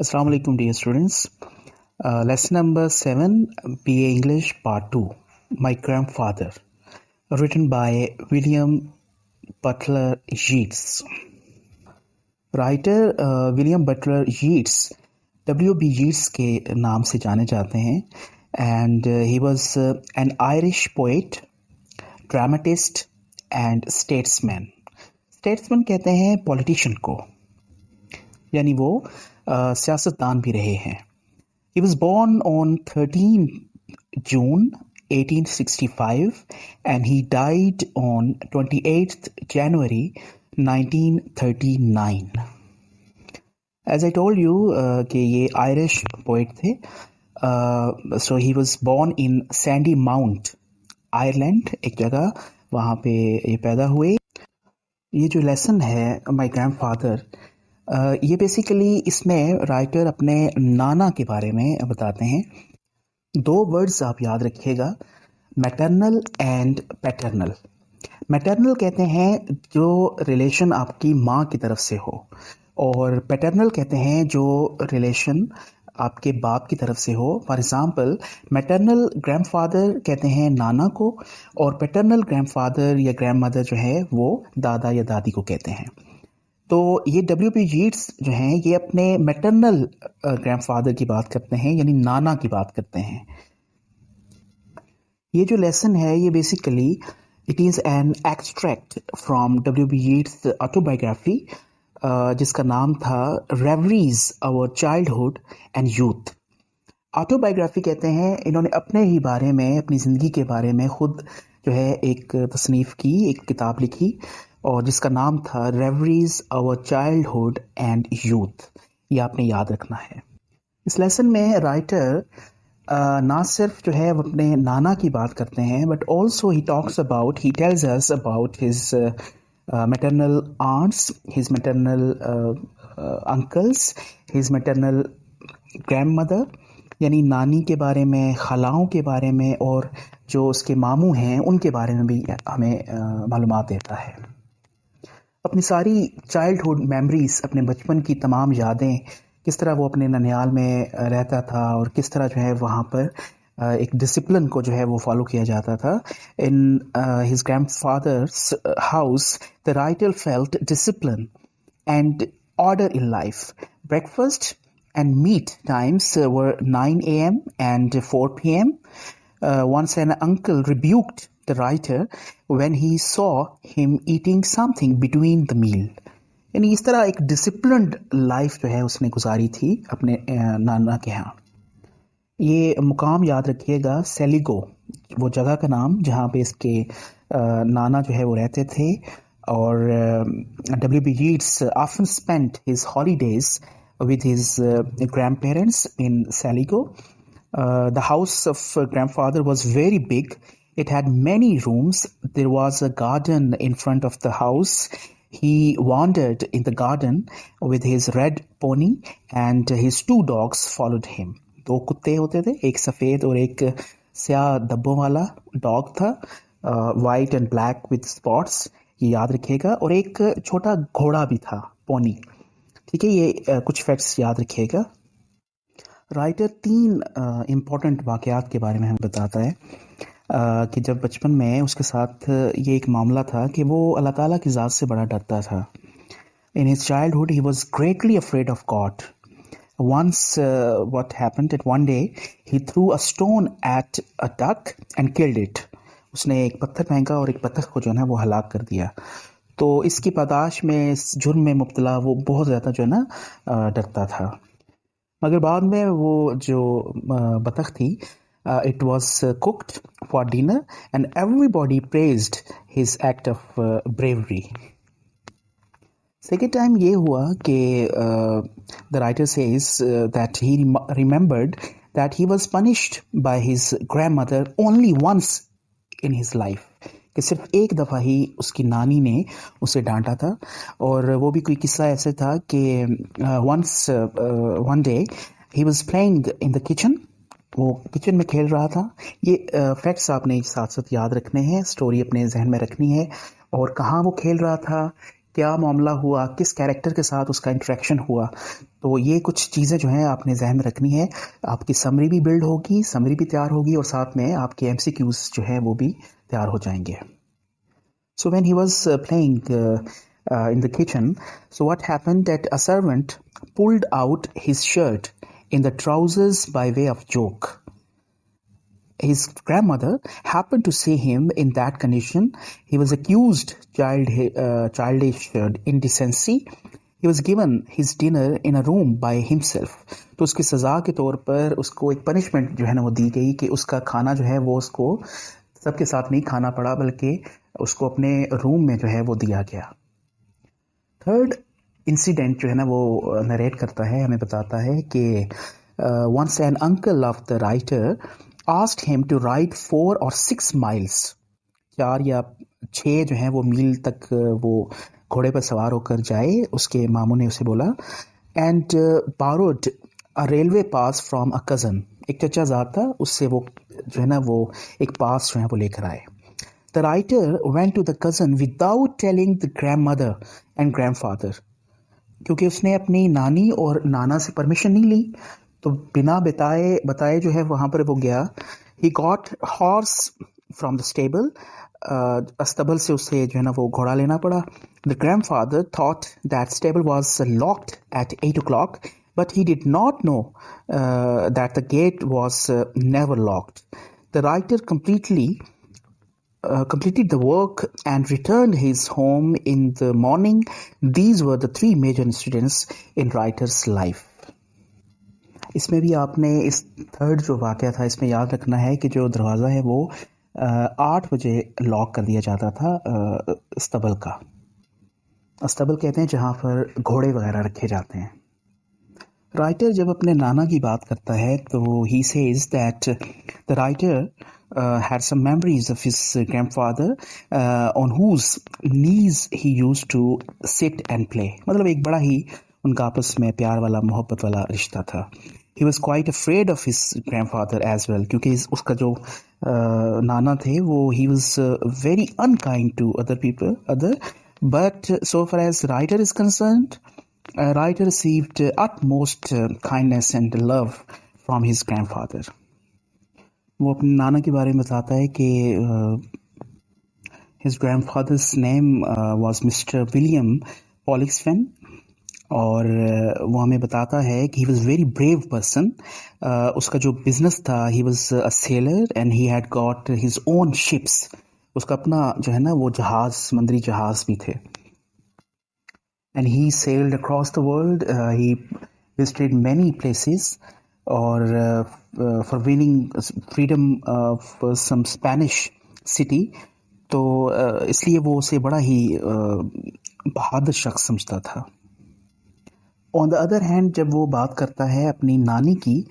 Assalamu alaikum, dear students. Lesson number 7, BA English Part 2, My Grandfather, written by William Butler Yeats. Writer William Butler Yeats, W.B. Yeats के नाम से जाने जाते हैं, and he was an Irish poet, dramatist and statesman. Statesman कहते हैं politician को, यानी वो सियासतदान भी रहे हैं. He was born on 13 June 1865 and he died on 28th January 1939. As I told you कि ये Irish poet थे. So he was born in Sandy Mount, Ireland, एक जगह वहाँ पे ये पैदा हुए. ये जो लेसन है माय ग्रैंडफादर, ये बेसिकली इसमें राइटर अपने नाना के बारे में बताते हैं. दो वर्ड्स आप याद रखिएगा, मैटरनल एंड पैटर्नल. मैटरनल कहते हैं जो रिलेशन आपकी माँ की तरफ से हो, और पैटर्नल कहते हैं जो रिलेशन आपके बाप की तरफ से हो. फॉर एग्जांपल, मैटरनल ग्रैंडफादर कहते हैं नाना को, और पैटर्नल ग्रैंडफादर या ग्रैंडमदर जो है वो दादा या दादी को कहते हैं. तो ये W.B. Yeats जो हैं ये अपने मैटरनल ग्रैंडफादर की बात करते हैं, यानी नाना की बात करते हैं. ये जो लेसन है ये basically it is an extract from W.B. Yeats autobiography जिसका नाम था reveries over childhood and youth. Autobiography कहते हैं, इन्होंने अपने ही बारे में, अपनी ज़िंदगी के बारे में खुद जो है एक तसनीफ़ की, एक किताब लिखी, और जिसका नाम था reveries over childhood and youth. ये आपने याद रखना है. इस लेसन में राइटर ना सिर्फ जो है वो अपने नाना की बात करते हैं, but also he talks about, he tells us about his maternal aunts, his maternal uncles, his maternal grandmother, यानी नानी के बारे में, खालाओं के बारे में, और जो उसके मामू हैं उनके बारे में भी हमें मालूमात देता है. अपनी सारी चाइल्डहुड मेमोरीज, अपने बचपन की तमाम यादें, किस तरह वो अपने ननिहाल में रहता था और किस तरह जो है वहाँ पर एक डिसिप्लिन को जो है वो फॉलो किया जाता था. In his grandfathers house the writer felt discipline and order in life. Breakfast and meat times were 9 a.m. and 4 p.m. Once an uncle rebuked the writer when he saw him eating something between the meal. यानी इस तरह एक disciplined life जो है उसने गुजारी थी अपने नाना के यहाँ. ये मुकाम याद रखिएगा, सेलिगो, वो जगह का नाम जहाँ पे इसके नाना जो है वो रहते थे. और W.B. Yeats often spent his holidays with his grandparents in Saligo. The house of grandfather was very big. It had many rooms. There was a garden in front of the house. He wandered in the garden with his red pony and his two dogs followed him. दो कुत्ते होते थे, एक सफ़ेद और एक स्याह धब्बों वाला डॉग था, white and black with spots, ये याद रखिएगा. और एक छोटा घोड़ा भी था, पोनी. ठीक है, ये कुछ फैक्ट्स याद रखिएगा. राइटर 3 इम्पॉर्टेंट वाक़यात के बारे में हमें बताता है कि जब बचपन में उसके साथ ये एक मामला था कि वो अल्लाह ताला की ज़ात से बड़ा डरता था. In his childhood he was greatly afraid of God. Once what happened that one day he threw a stone at a duck and killed it. उसने एक पत्थर फेंका और एक बतख को जो है वो हलाक कर दिया. तो इसकी पादाश में, इस जुर्म में मुब्तला वो बहुत ज़्यादा जो है ना डरता था. मगर बाद में वो जो बतख थी, it was cooked for dinner and everybody praised his act of bravery. Second time ये हुआ कि the writer says that he remembered that he was punished by his grandmother only once in his life. कि सिर्फ एक दफ़ा ही उसकी नानी ने उसे डांटा था. और वो भी कोई किस्सा ऐसे था कि one day he was playing in the kitchen. वो किचन में खेल रहा था. ये फैक्ट्स आपने साथ साथ याद रखने हैं, स्टोरी अपने जहन में रखनी है, और कहाँ वो खेल रहा था, क्या मामला हुआ, किस कैरेक्टर के साथ उसका इंटरेक्शन हुआ। तो ये कुछ चीज़ें जो हैं आपने जहन में रखनी है। आपकी समरी भी बिल्ड होगी, समरी भी तैयार होगी और साथ में आपके एमसीक्यूज जो है वो भी तैयार हो जाएंगे। So when he was playing in the kitchen, so what happened that a servant pulled out his shirt in the trousers by way of joke. His grandmother happened to see him in that condition. He was accused childish indecency. He was given his dinner in a room by himself. तो उसकी सज़ा के तौर पर उसको एक punishment जो है ना वो दी गई कि उसका खाना जो है वो उसको सबके साथ नहीं खाना पड़ा, बल्कि उसको अपने रूम में जो है वो दिया गया। थर्ड इंसिडेंट जो है ना वो नरेट करता है, हमें बताता है कि once an uncle of the writer asked him to ride 4 or 6 miles, 4 या 6 जो है वो मील तक वो घोड़े पर सवार होकर जाए। उसके मामू ने उसे बोला and borrowed a railway pass from a cousin. एक चचा ज़ाद था, उससे वो जो है ना वो एक पास जो है वो लेकर आए। The writer went to the cousin without telling the grandmother and grandfather. क्योंकि उसने अपनी नानी और नाना से परमिशन नहीं ली, तो बिना बताए जो है वहाँ पर वो गया। He got horse from the stable. अस्तबल से उसे जो है ना वो घोड़ा लेना पड़ा। The grandfather thought that stable was locked at 8 o'clock, but he did not know that the gate was never locked. The writer completed the work and returned his home in the morning. These were the 3 major incidents in writer's life. इसमें भी आपने इस third जो वाक़या था इसमें याद रखना है कि जो दरवाज़ा है वो 8 बजे लॉक कर दिया जाता था अस्तबल का। अस्तबल कहते हैं जहाँ पर घोड़े वगैरह रखे जाते हैं। राइटर जब अपने नाना की बात करता है तो he says that the writer had some memories of his grandfather on whose knees he used to sit and play. मतलब एक बड़ा ही उनका आपस में प्यार वाला मोहब्बत वाला रिश्ता था। He was quite afraid of his grandfather as well, क्योंकि उसका जो नाना थे वो he was very unkind to other, but so far as writer is concerned, writer received utmost kindness and love from his grandfather. वो अपने नाना के बारे में बताता है कि his grandfather's name was Mr. William Polixfen, और वो हमें बताता है कि he was very brave person. उसका जो बिजनेस था, he was a sailor and he had got his own ships. उसका अपना जो है ना वो जहाज, समुद्री जहाज भी थे। And he sailed across the world. He visited many places और for winning freedom of some Spanish city. तो इसलिए वो उसे बड़ा ही बहादुर शख्स समझता था। ऑन द अदर हैंड जब वो बात करता है अपनी नानी की,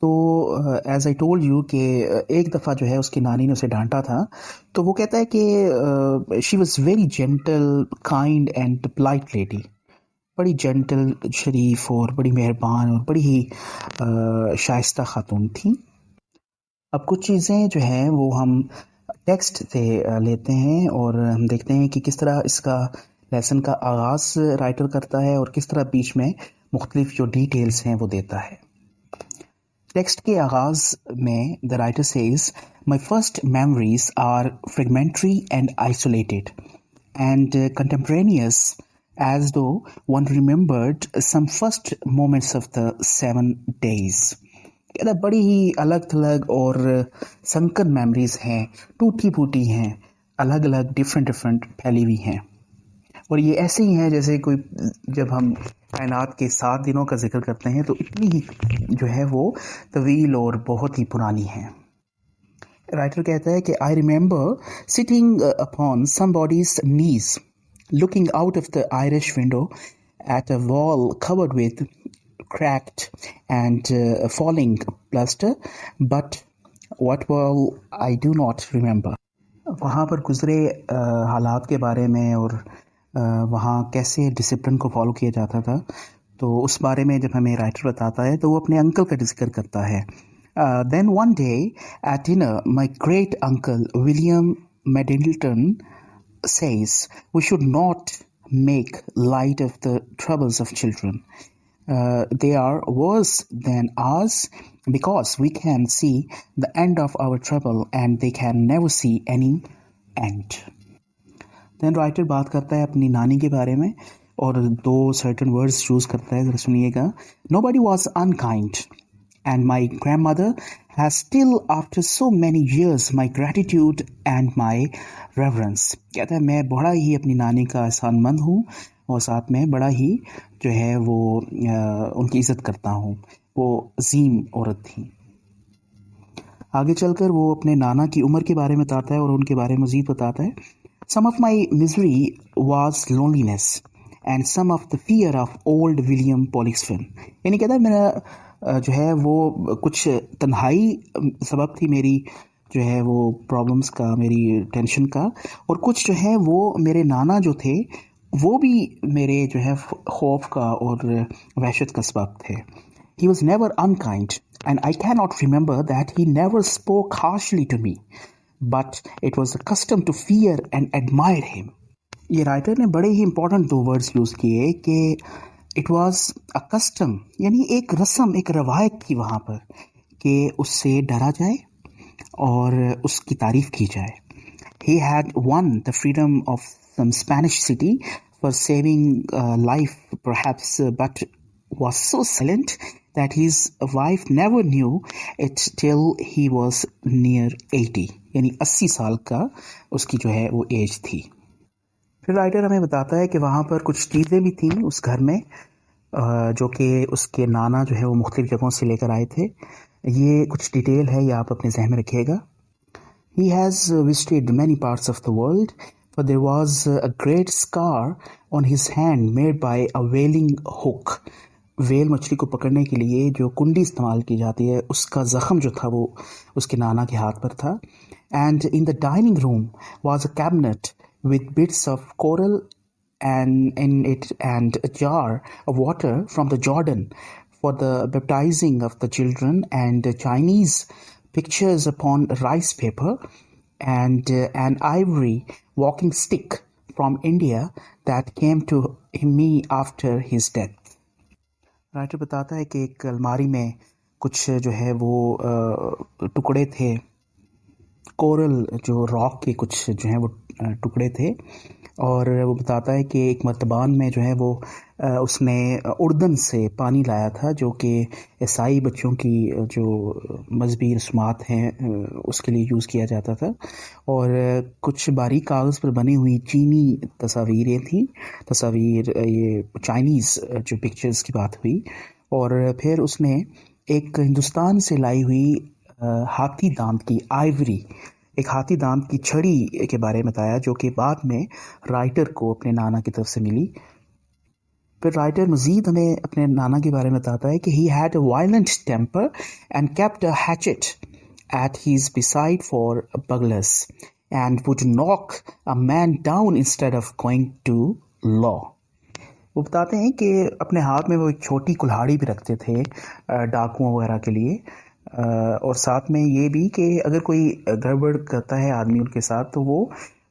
तो एज आई टोल्ड यू कि एक दफ़ा जो है उसकी नानी ने उसे डांटा था, तो वो कहता है कि she was very gentle, kind and polite lady. बड़ी जेंटल, शरीफ और बड़ी मेहरबान और बड़ी ही शाइस्ता खातून थी। अब कुछ चीज़ें जो हैं वो हम टेक्स्ट से लेते हैं और हम देखते हैं कि किस तरह इसका लेसन का आगाज़ राइटर करता है और किस तरह बीच में मुख्तलिफ जो डिटेल्स हैं वो देता है। टेक्स्ट के आगाज़ में the writer says, my first memories are fragmentary and isolated and contemporaneous as though one remembered some first moments of the 7 days. कहता बड़ी ही अलग थलग और संकन मेमोरीज हैं, टूटी फूटी हैं, अलग अलग डिफरेंट फैली हुई हैं, और ये ऐसे ही हैं जैसे कोई जब हम कायनात के 7 दिनों का जिक्र करते हैं तो इतनी ही जो है वो तवील और बहुत ही पुरानी हैं। राइटर कहता है कि I remember sitting upon somebody's knees looking out of the Irish window at a wall covered with cracked and falling plaster, but what wall I do not remember. वहाँ पर गुजरे हालात के बारे में और वहाँ कैसे डिसिप्लिन को फॉलो किया जाता था, तो उस बारे में जब हमें राइटर बताता है तो वो अपने अंकल का जिक्र करता है। Then one day at dinner, my great uncle William Middleton says we should not make light of the troubles of children. They are worse than ours because we can see the end of our trouble and they can never see any end. Then writer बात करता है अपनी नानी के बारे में और दो certain words choose करता है, जरा सुनिएगा. Nobody was unkind and my grandmother has still after so many years my gratitude and my reverence. कहता है मैं बड़ा ही अपनी नानी का एहसानमंद हूँ और साथ में बड़ा ही जो है वो उनकी इज़्ज़त करता हूँ. वो अजीम औरत थी. आगे चलकर वो अपने नाना की उम्र के बारे में बताता है और उनके बारे में मज़ीद बताता है. Some of my misery was loneliness and some of the fear of old William Polixfen. यानी कहता है मेरा जो है वो कुछ तन्हाई सबब थी मेरी जो है वो प्रॉब्लम्स का, मेरी टेंशन का, और कुछ जो है वो मेरे नाना जो थे वो भी मेरे जो है खौफ का और वहशत का सबब थे. He was never unkind and I cannot remember that he never spoke harshly to me, but it was a custom to fear and admire him. ये राइटर ने बड़े ही इंपॉर्टेंट दो वर्ड्स यूज़ किए कि इट वॉज अ कस्टम, यानी एक रस्म, एक रवायत थी वहाँ पर कि उससे डरा जाए और उसकी तारीफ़ की जाए. He had won the freedom of some Spanish city for saving life perhaps, but was so silent that his wife never knew it till he was near 80, यानी 80 साल का उसकी जो है वो एज थी. फिर राइटर हमें बताता है कि वहाँ पर कुछ चीज़ें भी थीं उस घर में जो कि उसके नाना जो है वो मुख्तलिफ जगहों से लेकर आए थे. ये कुछ डिटेल है, ये आप अपने जहन में रखिएगा. He has visited many parts of the world, but there was a great scar on his hand made by a whaling hook. Well मछली को पकड़ने के लिए जो कुंडी इस्तेमाल की जाती है उसका ज़ख़म जो था वो उसके नाना के हाथ पर था. And in the dining room was a cabinet with bits of coral and in it and a jar of water from the Jordan for the baptizing of the children, and Chinese pictures upon rice paper, and an ivory walking stick from India that came to me after his death. Writer बताता है कि एक अलमारी में कुछ जो है वो टुकड़े थे, कोरल जो रॉक के कुछ जो है वो टुकड़े थे, और वो बताता है कि एक मर्तबान में जो है वो उसने उर्दन से पानी लाया था जो कि ईसाई बच्चों की जो मजहबी रस्मात हैं उसके लिए यूज़ किया जाता था, और कुछ बारीक कागज़ पर बनी हुई चीनी तस्वीरें थी, तस्वीर ये चाइनीज़ जो पिक्चर्स की बात हुई. और फिर उसने एक हिंदुस्तान से लाई हुई हाथी दांत की आइवरी, एक हाथी दांत की छड़ी के बारे में बताया जो कि बाद में राइटर को अपने नाना की तरफ से मिली. फिर राइटर मज़ीद हमें अपने नाना के बारे में बताता है कि he had a violent temper and kept a hatchet at his beside for burglars and would knock a man down instead of going to law. वो बताते हैं कि अपने हाथ में वो एक छोटी कुल्हाड़ी भी रखते थे डाकुओं वगैरह के लिए, और साथ में ये भी कि अगर कोई गड़बड़ करता है आदमी उनके साथ तो वो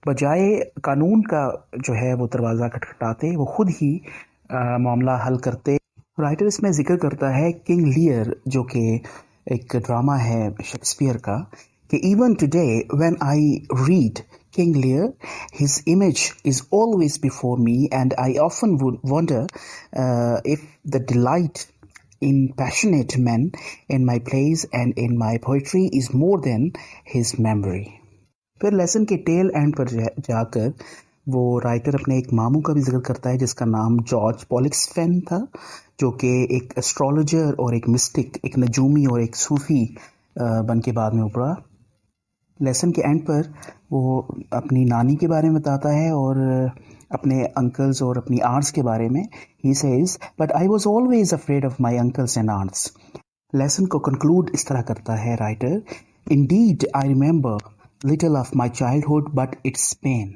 बजाय कानून का जो है वो दरवाज़ा खटखटाते, वो खुद ही मामला हल करते. राइटर इसमें जिक्र करता है किंग लियर जो कि एक ड्रामा है शेक्सपियर का, कि even today when I read King Lear, his image is always before me, and I often would wonder if the delight in passionate men in my plays and in my poetry is more than his memory. फिर lesson के tell and पर जाकर वो writer अपने एक मामू का भी जिक्र करता है जिसका नाम जॉर्ज पॉलिक्सफेन था, जो कि एक एस्ट्रोलॉजर और एक मिस्टिक, एक नजूमी और एक सूफी बन के बाद में उभरा. लेसन के एंड पर वो अपनी नानी के बारे में बताता है और अपने अंकल्स और अपनी आंट्स के बारे में. He says but I was always afraid of my uncles and aunts. Lesson को कंक्लूड इस तरह करता है writer, indeed I remember little of my childhood but it's pain.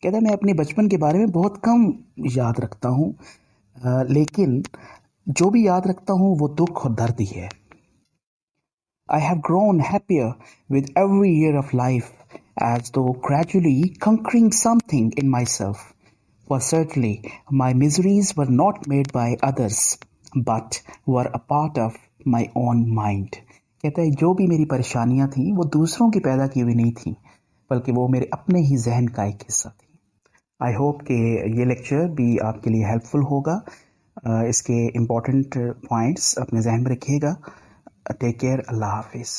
कहता है मैं अपने बचपन के बारे में बहुत कम याद रखता हूँ, लेकिन जो भी याद रखता हूँ वो दुख और दर्द ही है. I have grown happier with every year of life, as though gradually conquering something in myself. For certainly my miseries were not made by others, but were a part of my own mind. कहता है जो भी मेरी परेशानियां थी वो दूसरों की पैदा की हुई नहीं थी, बल्कि वो मेरे अपने ही जहन का एक हिस्सा थी। आई होप कि ये लेक्चर भी आपके लिए हेल्पफुल होगा। इसके इम्पॉर्टेंट पॉइंट्स अपने जहन में रखिएगा। Take care. अल्लाह हाफिज़।